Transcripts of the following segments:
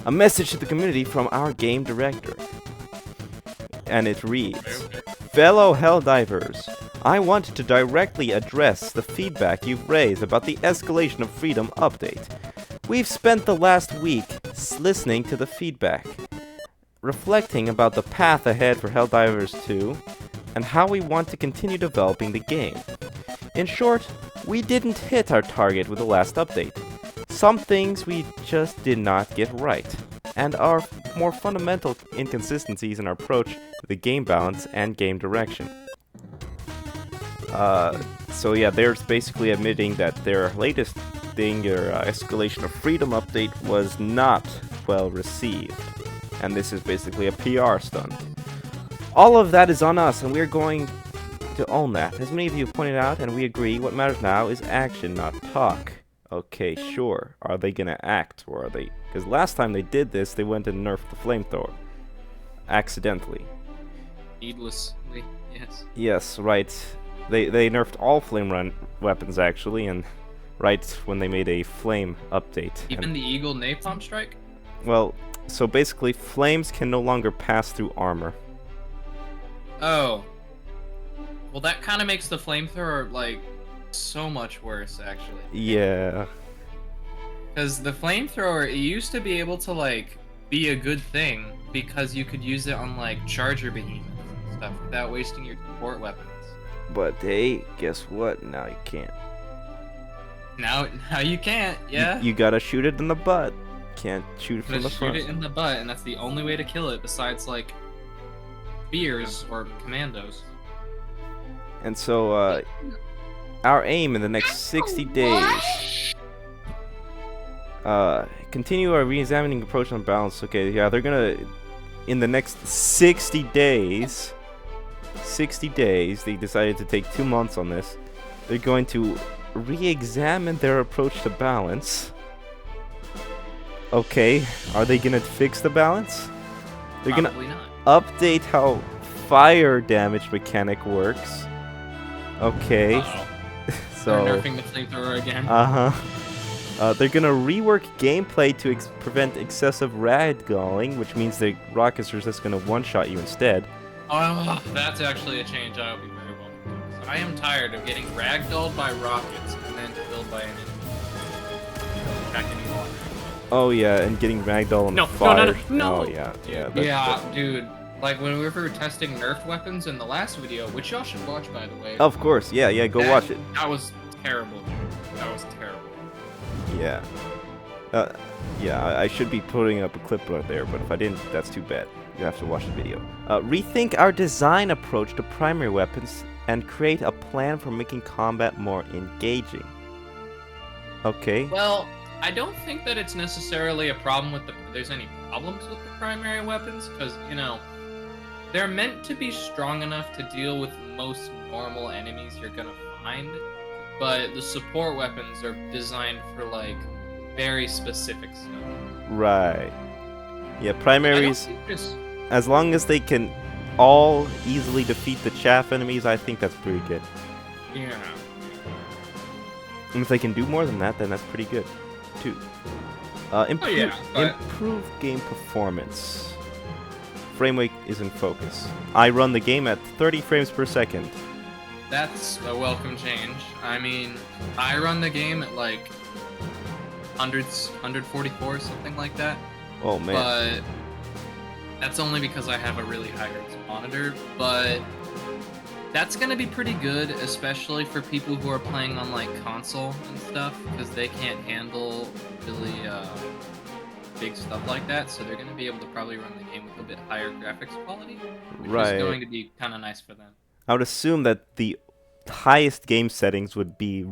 A message to the community from our game director. And it reads, Fellow Helldivers, I want to directly address the feedback you've raised about the Escalation of Freedom update. We've spent the last week listening to the feedback, reflecting about the path ahead for Helldivers 2, and how we want to continue developing the game. In short, we didn't hit our target with the last update. Some things we just did not get right, and are more fundamental inconsistencies in our approach to the game balance and game direction. So yeah, they're basically admitting that their latest thing, their Escalation of Freedom update, was not well received. And this is basically a PR stunt. All of that is on us, and we're going to own that. As many of you have pointed out, and we agree, what matters now is action, not talk. Okay, sure. Are they gonna act, or are they... Because last time they did this, they went and nerfed the flamethrower. Accidentally. Needlessly, yes. Yes, right. They nerfed all flame run weapons, actually, and right when they made a flame update. Even and, the Eagle Napalm Strike? well, so basically, flames can no longer pass through armor. Oh. Well, that kind of makes the flamethrower, like, so much worse, actually. Yeah. Because the flamethrower, it used to be able to, like, be a good thing because you could use it on, like, charger behemoths and stuff without wasting your support weapons. But hey, guess what? Now you can't. Now you can't, yeah? You gotta shoot it in the butt. Can't shoot it from the Just front. shoot it in the butt, and that's the only way to kill it besides, like, spears or commandos. And so, our aim in the next 60 days... continue our re-examining approach on balance. Okay, yeah, they're gonna... In the next 60 days... 60 days, they decided to take 2 months on this. They're going to re-examine their approach to balance. Okay, are they gonna fix the balance? They're Probably gonna not. update how fire damage mechanic works. Okay, Uh-oh. so... They're nerfing the flamethrower again. They're gonna rework gameplay to prevent excessive ragdolling, which means the rockets are just gonna one-shot you instead. Oh, that's actually a change I'll be very welcome to. I am tired of getting ragdolled by rockets and then killed by enemies. Back anymore. Oh yeah, and getting ragdoll on No, fire. no. Oh yeah. Yeah, dude. Like when we were testing nerfed weapons in the last video, which y'all should watch by the way. Of course, yeah, go watch it. That was terrible. That was terrible. Yeah. Yeah, I should be putting up a clip right there, but if I didn't, that's too bad. You have to watch the video. Rethink our design approach to primary weapons and create a plan for making combat more engaging. Okay. Well, I don't think that it's necessarily a problem with there's any problems with the primary weapons, because, you know, they're meant to be strong enough to deal with most normal enemies you're gonna find, but the support weapons are designed for, like, very specific stuff. Right. Yeah, primaries, I don't think this... as long as they can all easily defeat the chaff enemies, I think that's pretty good. Yeah. And if they can do more than that, then that's pretty good, too. Improve game performance. Frame rate is in focus. I run the game at 30 frames per second. That's a welcome change. I mean, I run the game at like hundreds, 144, something like that. Oh man. But that's only because I have a really high hertz monitor. But that's gonna be pretty good, especially for people who are playing on like console and stuff, because they can't handle really big stuff like that. So they're gonna be able to probably run the game with a bit higher graphics quality, which is going to be kind of nice for them. I would assume that the highest game settings would be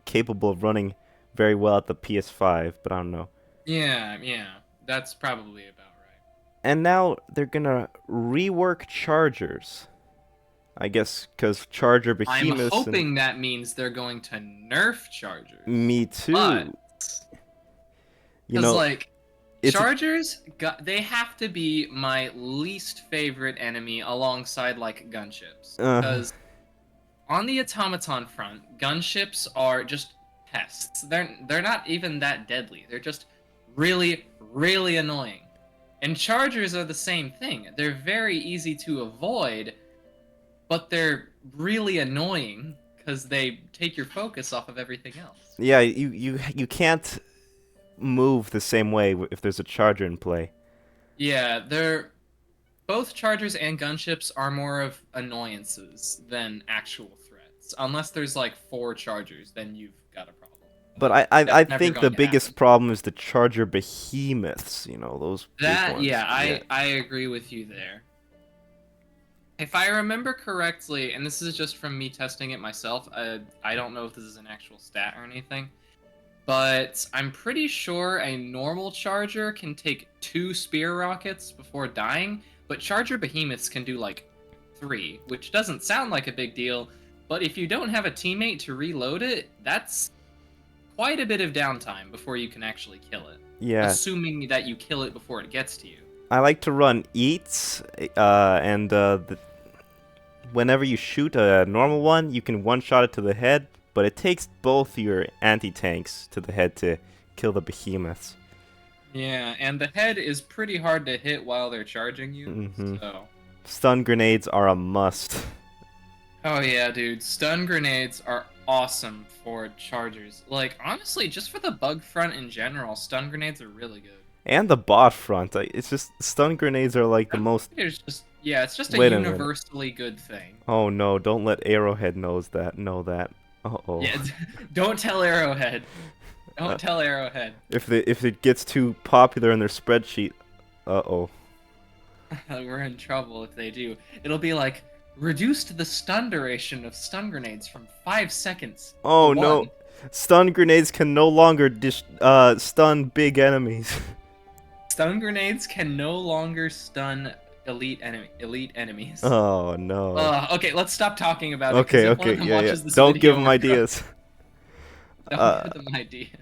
capable of running very well at the PS5, but I don't know. Yeah, that's probably about right. And now they're gonna rework chargers. I guess because charger behemoths. I'm hoping that means they're going to nerf chargers. Me too. But, you know, like, chargers, they have to be my least favorite enemy alongside, like, gunships. Because on the automaton front, gunships are just pests. They're not even that deadly. They're just really, really annoying. And chargers are the same thing. They're very easy to avoid, but they're really annoying because they take your focus off of everything else. Yeah, you can't move the same way if there's a charger in play. Yeah, both chargers and gunships are more of annoyances than actual threats. Unless there's like 4 chargers, then you've got a problem. But I That's never think going the to biggest happen. problem is the charger behemoths. You know, those big ones. Yeah, I agree with you there. If I remember correctly, and this is just from me testing it myself, I don't know if this is an actual stat or anything, but I'm pretty sure a normal charger can take 2 spear rockets before dying, but charger behemoths can do like 3, which doesn't sound like a big deal, but if you don't have a teammate to reload it, that's quite a bit of downtime before you can actually kill it. Yeah. Assuming that you kill it before it gets to you. I like to run eats, and whenever you shoot a normal one, you can one-shot it to the head, but it takes both your anti-tanks to the head to kill the behemoths. Yeah, and the head is pretty hard to hit while they're charging you, Mhm. so... Stun grenades are a must. Oh yeah, dude, stun grenades are awesome for chargers. Like, honestly, just for the bug front in general, stun grenades are really good. And the bot front. It's just stun grenades are like the most. It's just, yeah, it's just a Wait a minute. universally good thing. Oh no! Don't let Arrowhead know that. Uh-oh. Yeah, don't tell Arrowhead. Don't tell Arrowhead. If it gets too popular in their spreadsheet, uh-oh. We're in trouble if they do. It'll be like, reduced the stun duration of stun grenades from 5 seconds. Oh to no! 1. Stun grenades can no longer stun big enemies. Stun grenades can no longer stun elite enemies. Oh no. Okay, let's stop talking about it. 'Cause Okay, if one of okay, them yeah. watches this Don't video, give them we're ideas. Don't give them ideas.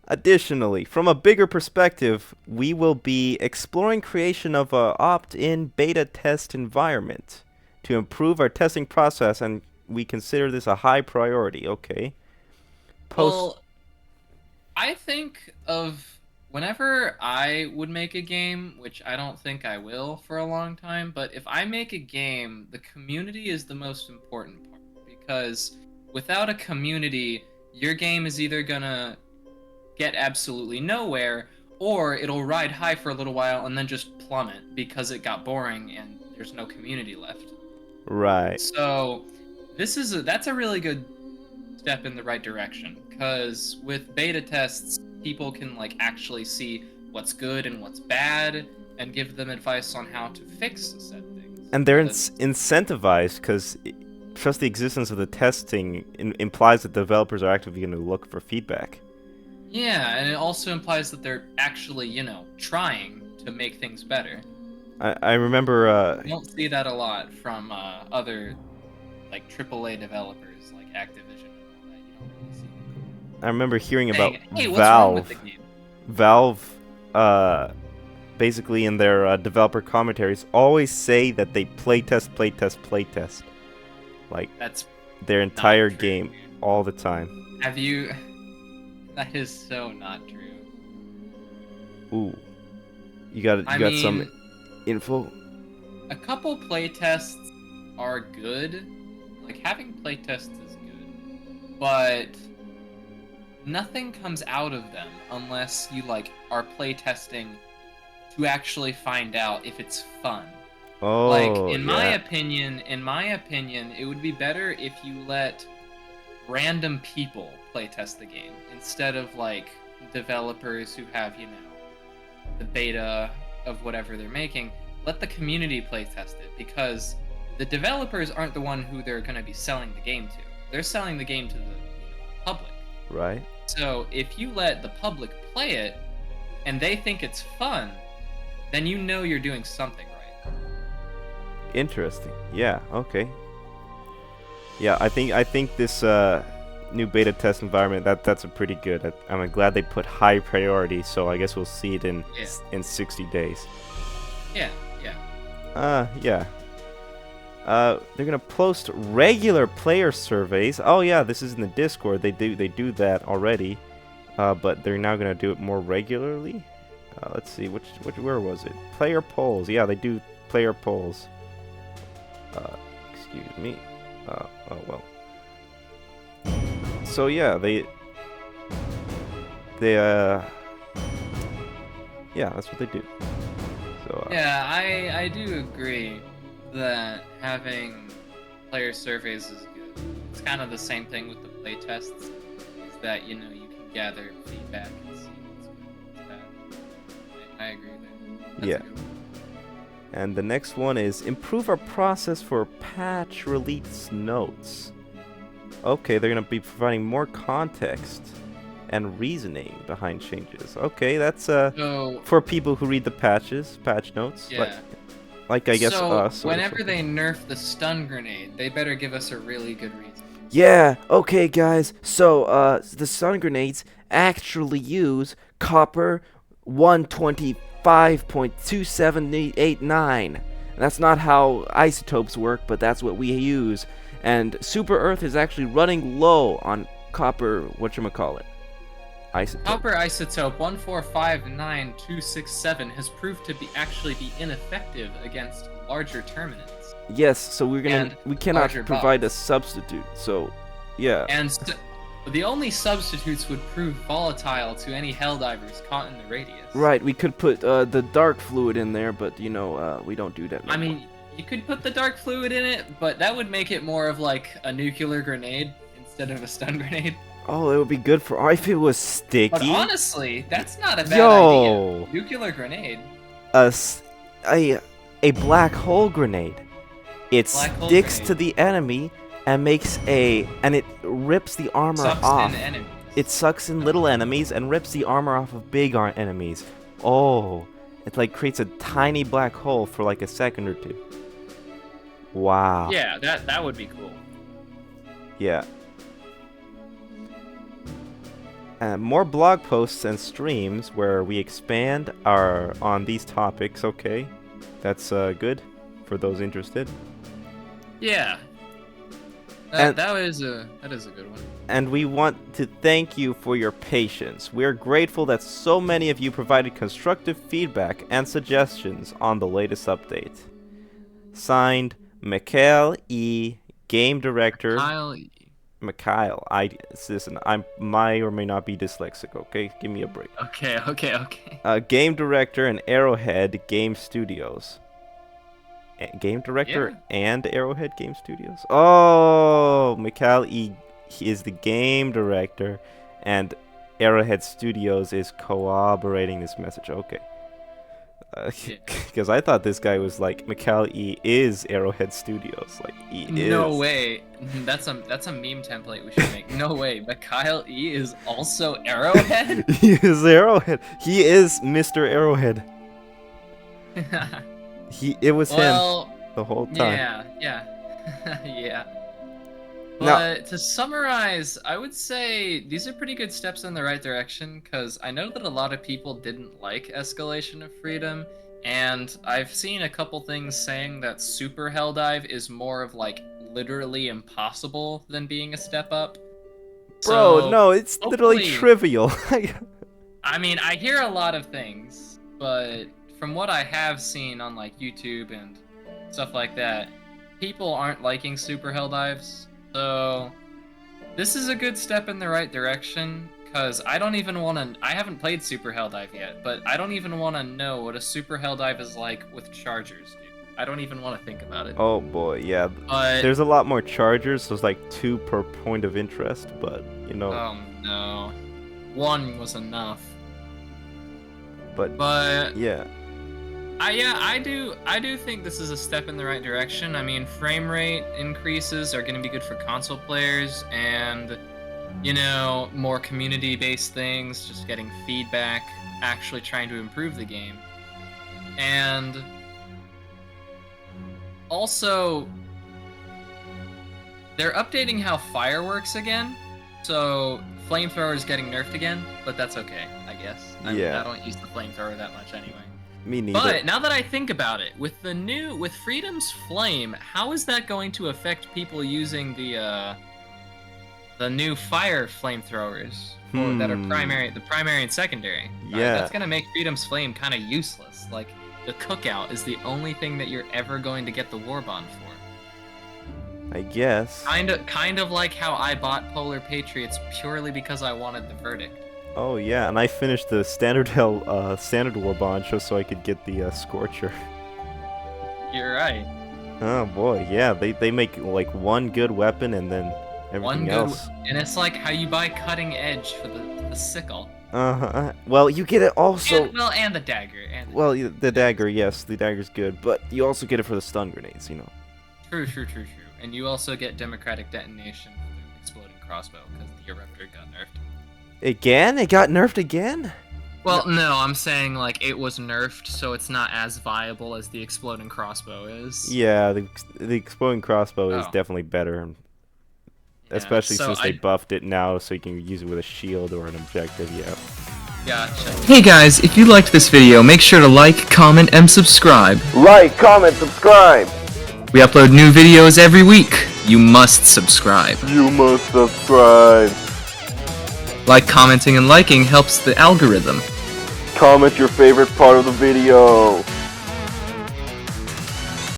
Additionally, from a bigger perspective, we will be exploring creation of a opt-in beta test environment to improve our testing process, and we consider this a high priority. Okay. Well, I think of whenever I would make a game, which I don't think I will for a long time, but if I make a game, the community is the most important part, because without a community, your game is either gonna get absolutely nowhere, or it'll ride high for a little while and then just plummet because it got boring and there's no community left. Right. So that's a really good step in the right direction, because with beta tests, people can like actually see what's good and what's bad and give them advice on how to fix said things. And they're incentivized, because just the existence of the testing implies that developers are actively going to look for feedback. Yeah, and it also implies that they're actually, trying to make things better. I remember... You don't see that a lot from other, like, AAA developers, like Activision and all that. You don't really see them. I remember hearing about Hey, what's wrong with the game? Valve, basically in their developer commentaries, always say that they playtest. Like, That's their entire true, game, dude. all the time. Have you... That is so not true. Ooh. You got some info? A couple playtests are good. Like, having playtests is good. But nothing comes out of them unless you, like, are playtesting to actually find out if it's fun. Oh, Like, in my yeah. opinion, it would be better if you let random people playtest the game instead of, like, developers who have, the beta of whatever they're making. Let the community playtest it, because the developers aren't the one who they're going to be selling the game to. They're selling the game to the public. Right. So if you let the public play it and they think it's fun, then you're doing something right. Interesting. Yeah, okay. Yeah, I think this new beta test environment, that's a pretty good. I'm glad they put high priority, so I guess we'll see it in 60 days. Yeah. Yeah. They're gonna post regular player surveys. Oh yeah, this is in the Discord. They do that already, but they're now gonna do it more regularly. Let's see, where was it? Player polls. Yeah, they do player polls. Excuse me. Oh well. So yeah, yeah, that's what they do. So yeah, I do agree that having player surveys is good. It's kind of the same thing with the play tests, is that you can gather feedback and see what's good and what's bad. I agree there. That's yeah. a good one. And the next one is improve our process for patch release notes. Okay, they're gonna be providing more context and reasoning behind changes. Okay, that's So, for people who read the patch notes. yeah. Like I guess so us. or whenever something. they nerf the stun grenade, they better give us a really good reason. Yeah, okay guys, so the stun grenades actually use copper 125.2789. That's not how isotopes work, but that's what we use. And Super Earth is actually running low on copper, whatchamacallit, isotope. Copper isotope 1459267 has proved to be ineffective against larger terminants. Yes, so we cannot larger provide bots. a substitute. So, yeah. And the only substitutes would prove volatile to any Helldivers caught in the radius. Right, we could put the dark fluid in there, but we don't do that. I mean, you could put the dark fluid in it, but that would make it more of like a nuclear grenade instead of a stun grenade. Oh, it would be good for if it was sticky. But honestly, that's not a bad Yo! idea. Nuclear grenade. A black hole grenade. It Black hole sticks grenade. to the enemy and it rips the armor Sucks off. in enemies. It sucks in little enemies and rips the armor off of big enemies. Oh, it like creates a tiny black hole for like a second or two. Wow. Yeah, that would be cool. Yeah. More blog posts and streams where we expand on these topics. Okay, that's good for those interested. Yeah. And- That is a good one. And we want to thank you for your patience. We are grateful that so many of you provided constructive feedback and suggestions on the latest update. Signed, Mikhail E., Game Director. Mikhail, listen, I might or may not be dyslexic, okay? Give me a break. Okay. Game Director and Arrowhead Game Studios. Game Director and Arrowhead Game Studios? Oh, Mikhail E. He is the Game Director, and Arrowhead Studios is corroborating this message. Okay. Because I thought this guy was like, Mikhail E. is Arrowhead Studios. Like, he is. No way. That's a meme template we should make. No way. Mikhail E. is also Arrowhead? He is Arrowhead. He is Mr. Arrowhead. It was him the whole time. Yeah. Yeah. Now- But to summarize, I would say these are pretty good steps in the right direction, because I know that a lot of people didn't like Escalation of Freedom, and I've seen a couple things saying that Super Helldive is more of like literally impossible than being a step up. Bro, So, no, it's literally hopefully- trivial. I mean, I hear a lot of things, but from what I have seen on like YouTube and stuff like that, people aren't liking Super Helldives. So this is a good step in the right direction, because I don't even want to. I haven't played Super Helldive yet, but I don't even want to know what a Super Helldive is like with chargers, dude. I don't even want to think about it. Oh boy, yeah. But There's a lot more chargers, so it's like 2 per point of interest, but oh no, 1 was enough. But But yeah. I do think this is a step in the right direction. I mean, frame rate increases are going to be good for console players, and more community-based things, just getting feedback, actually trying to improve the game. And also, they're updating how fire works again, so flamethrower is getting nerfed again, but that's okay, I guess. I don't use the flamethrower that much anyway. Me neither. But now that I think about it, with Freedom's Flame, how is that going to affect people using the the new fire flamethrowers that are the primary and secondary. Yeah. That's gonna make Freedom's Flame kind of useless. Like, the cookout is the only thing that you're ever going to get the War Bond for. I guess. Kind of like how I bought Polar Patriots purely because I wanted the verdict. Oh yeah, and I finished the standard War Bond just so I could get the Scorcher. You're right. Oh boy, yeah, they make like one good weapon and then everything else. And it's like how you buy Cutting Edge for the sickle. Well, you get it also. And the dagger. The dagger, yes, the dagger's good, but you also get it for the stun grenades, you know. True. And you also get Democratic Detonation for the exploding crossbow because the Eruptor got nerfed. Again? It got nerfed again? Well, no, I'm saying like it was nerfed, so it's not as viable as the exploding crossbow is. Yeah, the exploding crossbow is definitely better, especially since they buffed it now, so you can use it with a shield or an objective. Yeah. Gotcha. Hey guys, if you liked this video, make sure to like, comment, and subscribe. Like, comment, subscribe. We upload new videos every week. You must subscribe. Like, commenting, and liking helps the algorithm. Comment your favorite part of the video.